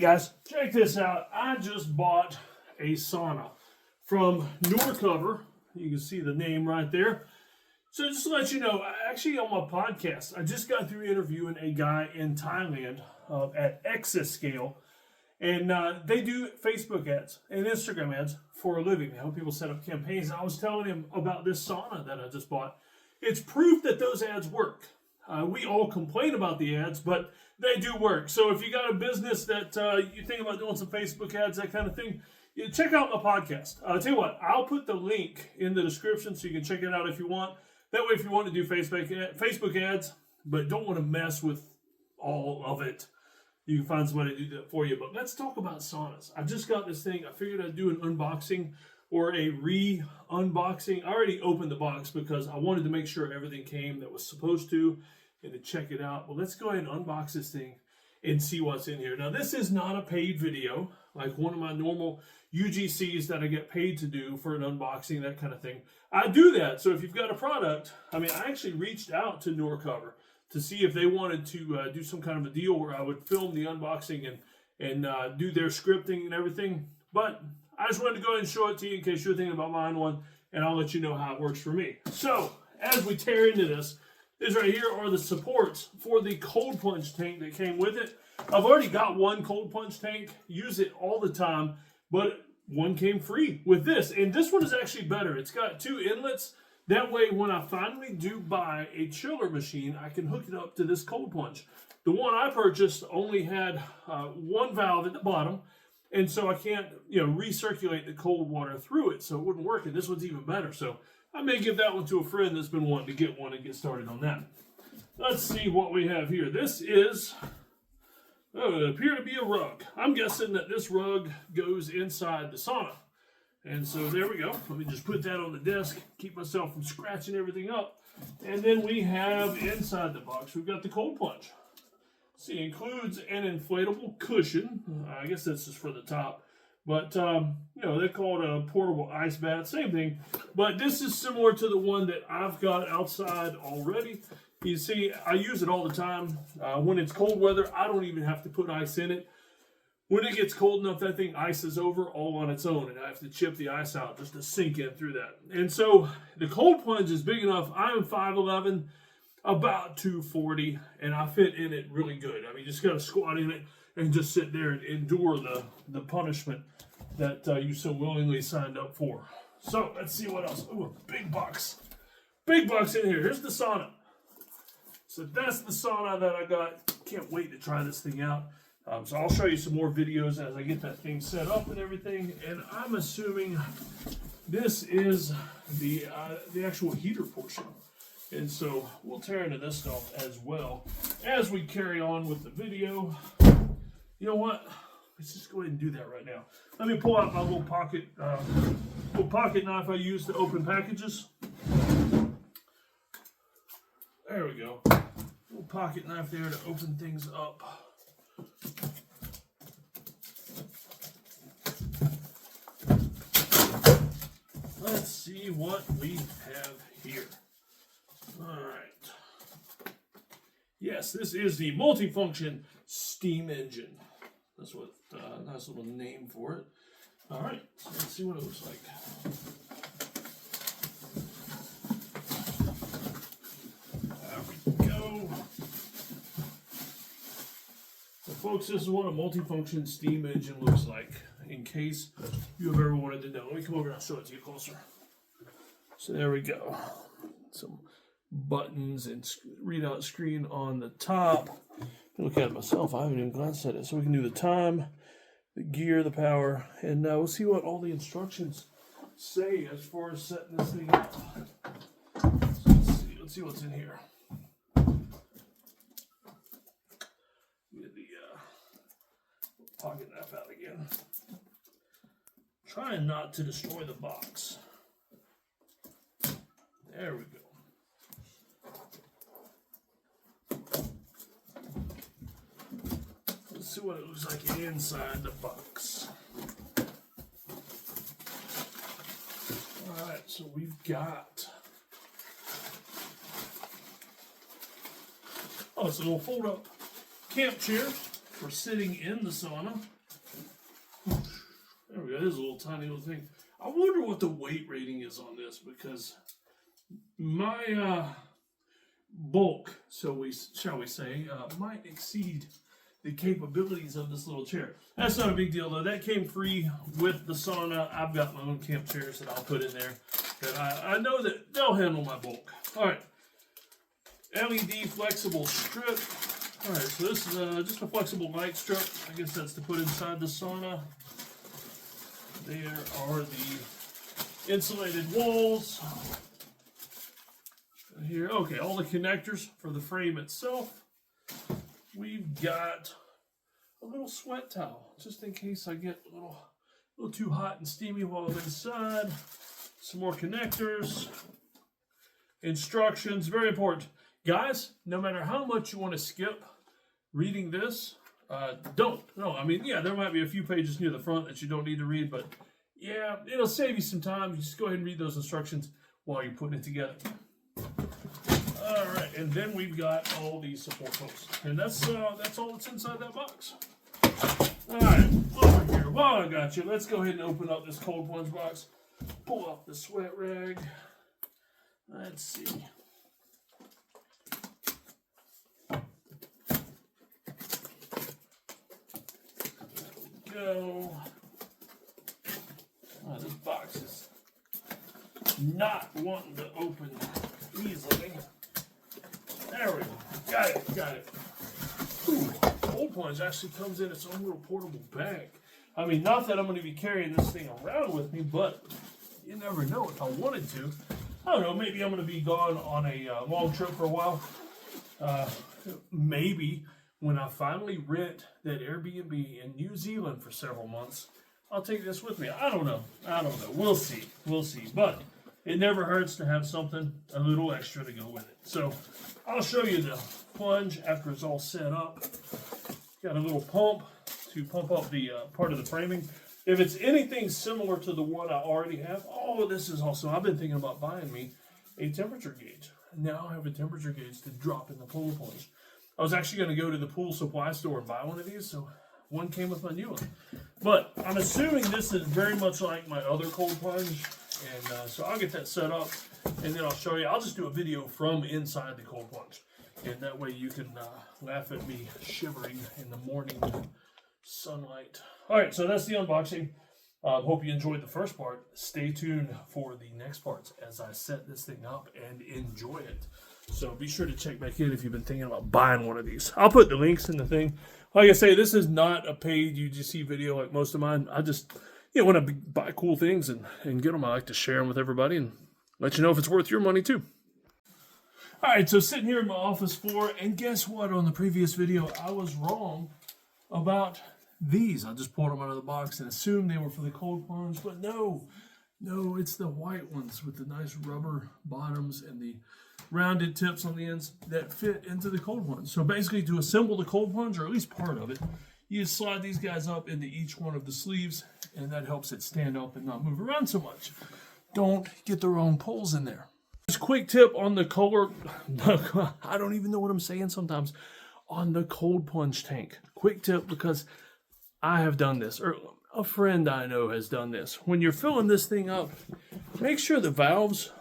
guys, check this out. I just bought a sauna from Norcover. You can see the name right there. So just to let you know, actually on my podcast, I just got through interviewing a guy in Thailand at Exascale. And they do Facebook ads and Instagram ads for a living. They help people set up campaigns. I was telling him about this sauna that I just bought. It's proof that those ads work. We all complain about the ads, but they do work. So if you got a business that you think about doing some Facebook ads, that kind of thing, check out my podcast. I'll tell you what, I'll put the link in the description so you can check it out if you want. That way, if you want to do Facebook ads, but don't want to mess with all of it, you can find somebody to do that for you. But let's talk about saunas. I just got this thing. I figured I'd do an unboxing or a re-unboxing. I already opened the box because I wanted to make sure everything came that was supposed to and to check it out. Well, let's go ahead and unbox this thing and see what's in here. Now, this is not a paid video like one of my normal UGCs that I get paid to do for an unboxing, that kind of thing. I do that. So if you've got a product, I actually reached out to Norcover to see if they wanted to do some kind of a deal where I would film the unboxing and do their scripting and everything. But I just wanted to go ahead and show it to you in case you're thinking about buying one, and I'll let you know how it works for me. So, as we tear into this right here are the supports for the cold plunge tank that came with it. I've already got one cold plunge tank, use it all the time, but one came free with this. And this one is actually better. It's got 2 inlets. That way, when I finally do buy a chiller machine, I can hook it up to this cold plunge. The one I purchased only had one valve at the bottom, and so I can't, recirculate the cold water through it, so it wouldn't work. And this one's even better. So I may give that one to a friend that's been wanting to get one and get started on that. Let's see what we have here. This is, it appears to be a rug. I'm guessing that this rug goes inside the sauna. And so there we go. Let me just put that on the desk, keep myself from scratching everything up. And then we have inside the box, we've got the cold plunge. See, it includes an inflatable cushion. I guess that's just for the top. But, they call it a portable ice bath, same thing. But this is similar to the one that I've got outside already. You see, I use it all the time. When it's cold weather, I don't even have to put ice in it. When it gets cold enough, that thing ices over all on its own, and I have to chip the ice out just to sink in through that. And so the cold plunge is big enough. I'm 5'11", about 240, and I fit in it really good. You just got to squat in it and just sit there and endure the punishment that you so willingly signed up for. So let's see what else. Ooh, a big box. Big box in here. Here's the sauna. So that's the sauna that I got. Can't wait to try this thing out. So I'll show you some more videos as I get that thing set up and everything. And I'm assuming this is the actual heater portion. And so we'll tear into this stuff as well as we carry on with the video. You know what? Let's just go ahead and do that right now. Let me pull out my little pocket knife I use to open packages. There we go. Little pocket knife there to open things up. Let's see what we have here. All right. Yes, this is the multifunction steam engine. That's what nice little name for it. All right, so let's see what it looks like. There we go. So, folks, this is what a multifunction steam engine looks like. In case you have ever wanted to know. Let me come over and I'll show it to you closer. So there we go. Some buttons and readout screen on the top. Look at it myself. I haven't even glanced at it. So we can do the time, the gear, the power, and we'll see what all the instructions say as far as setting this thing up. So let's see what's in here. Get the pocket knife out again. Trying not to destroy the box. There we go. Let's see what it looks like inside the box. Alright, so we've got... it's a little fold-up camp chair. for sitting in the sauna. There we go. This is a little tiny little thing. I wonder what the weight rating is on this, because my bulk, shall we say, might exceed the capabilities of this little chair. That's not a big deal though. That came free with the sauna. I've got my own camp chairs that I'll put in there. That I know that they'll handle my bulk. All right. LED flexible strip. All right, so this is just a flexible light strip. I guess that's to put inside the sauna. There are the insulated walls. Here, okay, all the connectors for the frame itself. We've got a little sweat towel, just in case I get a little too hot and steamy while I'm inside. Some more connectors. Instructions, very important. Guys, no matter how much you want to skip reading this, don't. No, I mean, yeah, there might be a few pages near the front that you don't need to read, but yeah, it'll save you some time. You just go ahead and read those instructions while you're putting it together. All right, and then we've got all these support posts, and that's all that's inside that box. All right, over here. While I got you, let's go ahead and open up this cold plunge box. Pull out the sweat rag. Let's see. Go. Oh, this box is not wanting to open easily. There we go. Got it. Ooh, cold plunge actually comes in its own little portable bag. I mean, not that I'm going to be carrying this thing around with me, but you never know if I wanted to. I don't know, maybe I'm going to be gone on a long trip for a while. Maybe when I finally rent that Airbnb in New Zealand for several months, I'll take this with me. I don't know. We'll see. But it never hurts to have something a little extra to go with it. So I'll show you the plunge after it's all set up. Got a little pump to pump up the part of the framing. If it's anything similar to the one I already have, oh, this is awesome. I've been thinking about buying me a temperature gauge. Now I have a temperature gauge to drop in the pool plunge. I was actually going to go to the pool supply store and buy one of these, so one came with my new one. But I'm assuming this is very much like my other cold plunge, and so I'll get that set up, and then I'll show you. I'll just do a video from inside the cold plunge, and that way you can laugh at me shivering in the morning sunlight. All right, so that's the unboxing. Hope you enjoyed the first part. Stay tuned for the next parts as I set this thing up and enjoy it. So be sure to check back in if you've been thinking about buying one of these. I'll put the links in the thing. Like I say, this is not a paid UGC video like most of mine. I just want to buy cool things and get them. I like to share them with everybody and let you know if it's worth your money too. All right, so sitting here in my office floor, and guess what? On the previous video, I was wrong about these. I just pulled them out of the box and assumed they were for the cold plunge, but no, it's the white ones with the nice rubber bottoms and the rounded tips on the ends that fit into the cold plunge. So basically, to assemble the cold plunge, or at least part of it, you just slide these guys up into each one of the sleeves, and that helps it stand up and not move around so much. Don't get the wrong poles in there. Just quick tip on the color. I don't even know what I'm saying sometimes. On the cold plunge tank. Quick tip, because I have done this, or a friend I know has done this. When you're filling this thing up, make sure the valves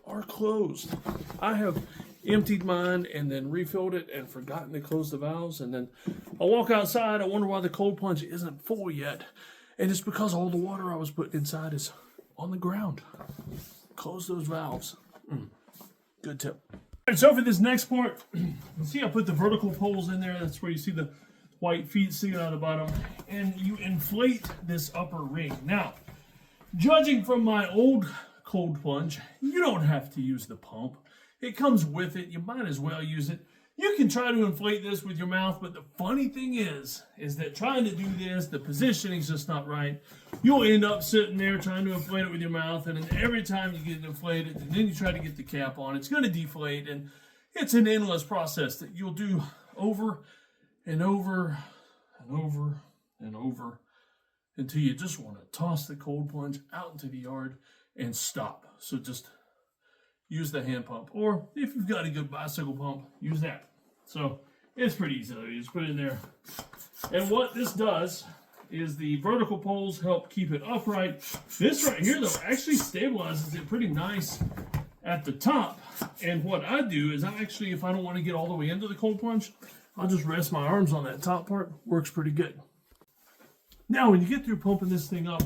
are closed. I have emptied mine and then refilled it and forgotten to close the valves, and then I walk outside, I wonder why the cold plunge isn't full yet, and it's because all the water I was putting inside is on the ground. Close those valves. Good tip. All right, so for this next part, you see I put the vertical poles in there. That's where you see the white feet sticking out of the bottom, and you inflate this upper ring. Now, judging from my old cold plunge, you don't have to use the pump. It comes with it. You might as well use it. You can try to inflate this with your mouth, but the funny thing is that trying to do this, the positioning's just not right. You'll end up sitting there trying to inflate it with your mouth, and then every time you get it inflated, and then you try to get the cap on, it's going to deflate, and it's an endless process that you'll do over and over and over and over until you just want to toss the cold plunge out into the yard and stop. So just use the hand pump, or if you've got a good bicycle pump, use that. So It's pretty easy though. You just put it in there. And what this does is the vertical poles help keep it upright. This right here though actually stabilizes it pretty nice at the top. And what I do is I actually, if I don't want to get all the way into the cold plunge, I'll just rest my arms on that top part. Works pretty good. Now when you get through pumping this thing up,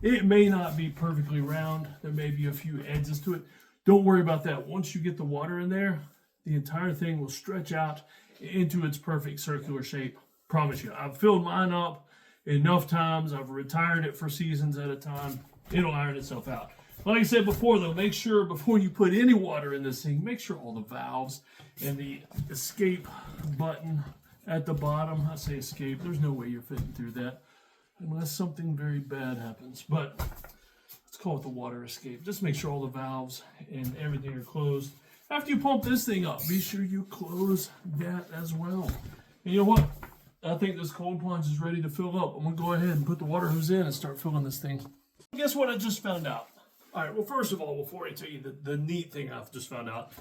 it may not be perfectly round. There may be a few edges to it. Don't worry about that. Once you get the water in there, the entire thing will stretch out into its perfect circular shape. Promise you. I've filled mine up enough times. I've retired it for seasons at a time. It'll iron itself out. Like I said before though, make sure before you put any water in this thing, make sure all the valves and the escape button at the bottom, I say escape, there's no way you're fitting through that unless something very bad happens. But let's call it the water escape. Just make sure all the valves and everything are closed. After you pump this thing up, be sure you close that as well. And you know what? I think this cold plunge is ready to fill up. I'm going to go ahead and put the water hose in and start filling this thing. Guess what I just found out? All right, well, first of all, before I tell you the neat thing I've just found out,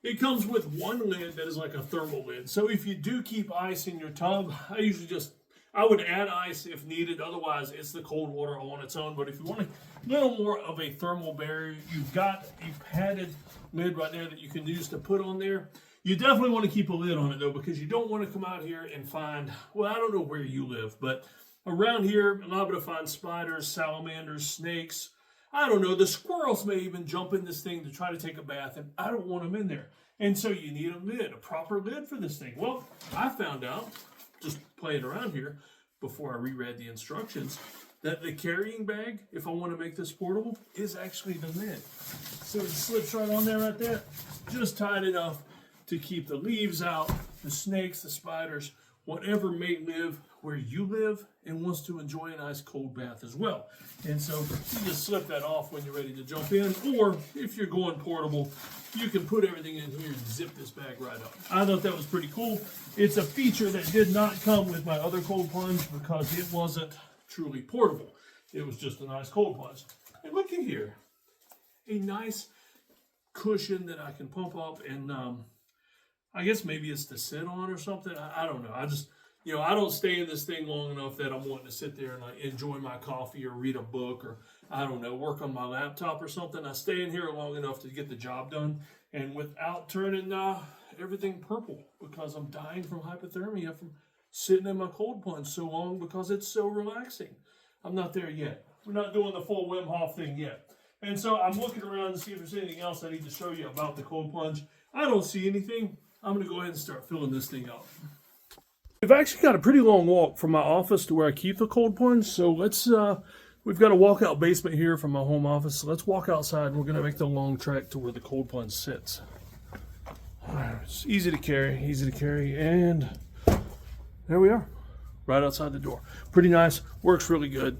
it comes with one lid that is like a thermal lid. So if you do keep ice in your tub, I would add ice if needed. Otherwise, it's the cold water on its own. But if you want a little more of a thermal barrier, you've got a padded lid right there that you can use to put on there. You definitely want to keep a lid on it though, because you don't want to come out here and find, well, I don't know where you live, but around here, I'm liable to find spiders, salamanders, snakes. I don't know, the squirrels may even jump in this thing to try to take a bath, and I don't want them in there. And so you need a lid, a proper lid for this thing. Well, I found out, just playing around here, before I reread the instructions, that the carrying bag, if I want to make this portable, is actually the lid. So it slips right on there right there, just tight enough to keep the leaves out, the snakes, the spiders, whatever may live where you live and wants to enjoy a nice cold bath as well. And so you just slip that off when you're ready to jump in, or if you're going portable, you can put everything in here and zip this bag right up. I thought that was pretty cool. It's a feature that did not come with my other cold plunge because it wasn't truly portable. It was just a nice cold plunge. And look at here, a nice cushion that I can pump up, and I guess maybe it's to sit on or something. I don't know. I just, I don't stay in this thing long enough that I'm wanting to sit there and enjoy my coffee or read a book or, I don't know, work on my laptop or something. I stay in here long enough to get the job done and without turning everything purple, because I'm dying from hypothermia from sitting in my cold plunge so long because it's so relaxing. I'm not there yet. We're not doing the full Wim Hof thing yet. And so I'm looking around to see if there's anything else I need to show you about the cold plunge. I don't see anything. I'm going to go ahead and start filling this thing up. We've actually got a pretty long walk from my office to where I keep the cold plunge. So let's, we've got a walkout basement here from my home office. So let's walk outside and we're going to make the long trek to where the cold plunge sits. All right, it's easy to carry. And there we are, right outside the door. Pretty nice, works really good.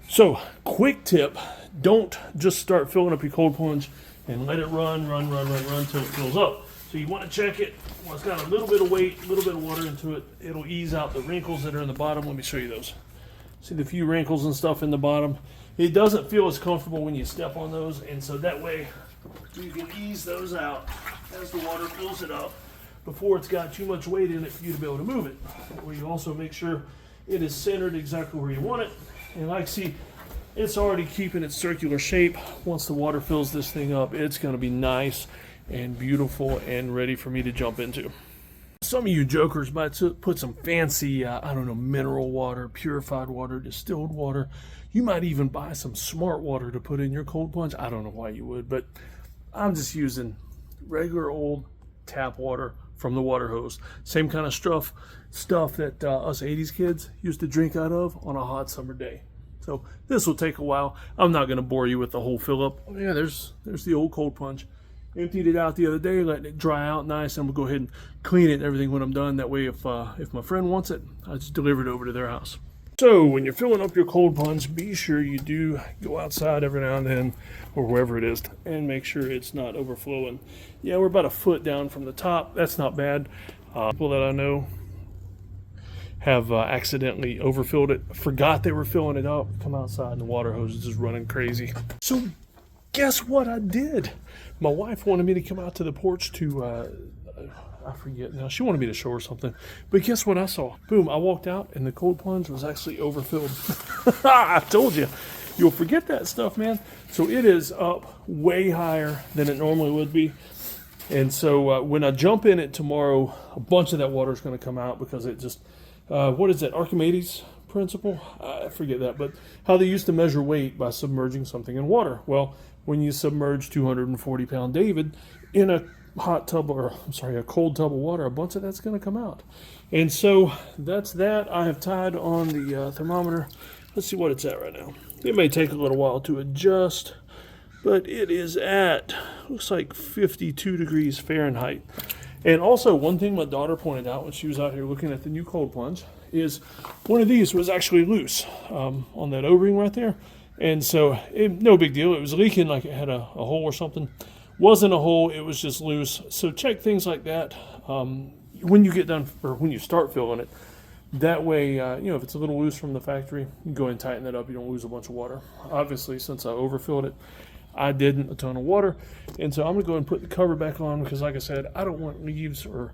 So, quick tip, don't just start filling up your cold plunge and let it run until it fills up. So you want to check it. When it's got a little bit of weight, a little bit of water into it, it'll ease out the wrinkles that are in the bottom. Let me show you those. See the few wrinkles and stuff in the bottom? It doesn't feel as comfortable when you step on those, and so that way you can ease those out as the water fills it up before it's got too much weight in it for you to be able to move it. Where you also make sure it is centered exactly where you want it. And like, see, it's already keeping its circular shape. Once the water fills this thing up, it's going to be nice and beautiful and ready for me to jump into. Some of you jokers might put some fancy, I don't know, mineral water, purified water, distilled water. You might even buy some smart water to put in your cold plunge. I don't know why you would, but I'm just using regular old tap water from the water hose. Same kind of stuff that us 80s kids used to drink out of on a hot summer day. So this will take a while. I'm not going to bore you with the whole fill up. Oh, yeah, there's the old cold plunge. Emptied it out the other day, letting it dry out nice, and we'll go ahead and clean it and everything when I'm done. That way, if my friend wants it, I just deliver it over to their house. So when you're filling up your cold plunge, be sure you do go outside every now and then, or wherever it is, and make sure it's not overflowing. Yeah, we're about a foot down from the top. That's not bad. People that I know have accidentally overfilled it, forgot they were filling it up, come outside and the water hose is just running crazy. So guess what I did? My wife wanted me to come out to the porch to I forget now. She wanted me to show her something. But guess what I saw? Boom, I walked out and the cold plunge was actually overfilled. I told you. You'll forget that stuff, man. So it is up way higher than it normally would be. And so when I jump in it tomorrow, a bunch of that water is going to come out because it just, what is that, Archimedes principle? I forget that. But how they used to measure weight by submerging something in water. Well, when you submerge 240-pound David in a hot tub, or I'm sorry, a cold tub of water, a bunch of that's going to come out. And so that's that. I have tied on the thermometer. Let's see what it's at right now. It may take a little while to adjust, but it is at, looks like 52 degrees Fahrenheit. And also, one thing my daughter pointed out when she was out here looking at the new cold plunge is one of these was actually loose on that O-ring right there. And so, no big deal. It was leaking like it had a hole or something. Wasn't a hole, it was just loose. So check things like that when you get done, or when you start filling it. That way, if it's a little loose from the factory, you can go ahead and tighten that up. You don't lose a bunch of water. Obviously, since I overfilled it, I didn't a ton of water. And so I'm going to go ahead and put the cover back on because, like I said, I don't want leaves, or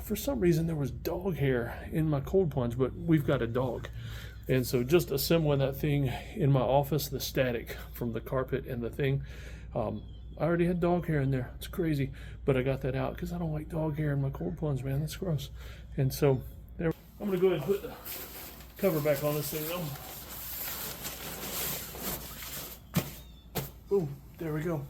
for some reason there was dog hair in my cold plunge, but we've got a dog. And so just assembling that thing in my office, the static from the carpet and the thing, I already had dog hair in there. It's crazy. But I got that out because I don't like dog hair in my cold plunge, man. That's gross. And so there, I'm going to go ahead and put the cover back on this thing though. Boom. There we go.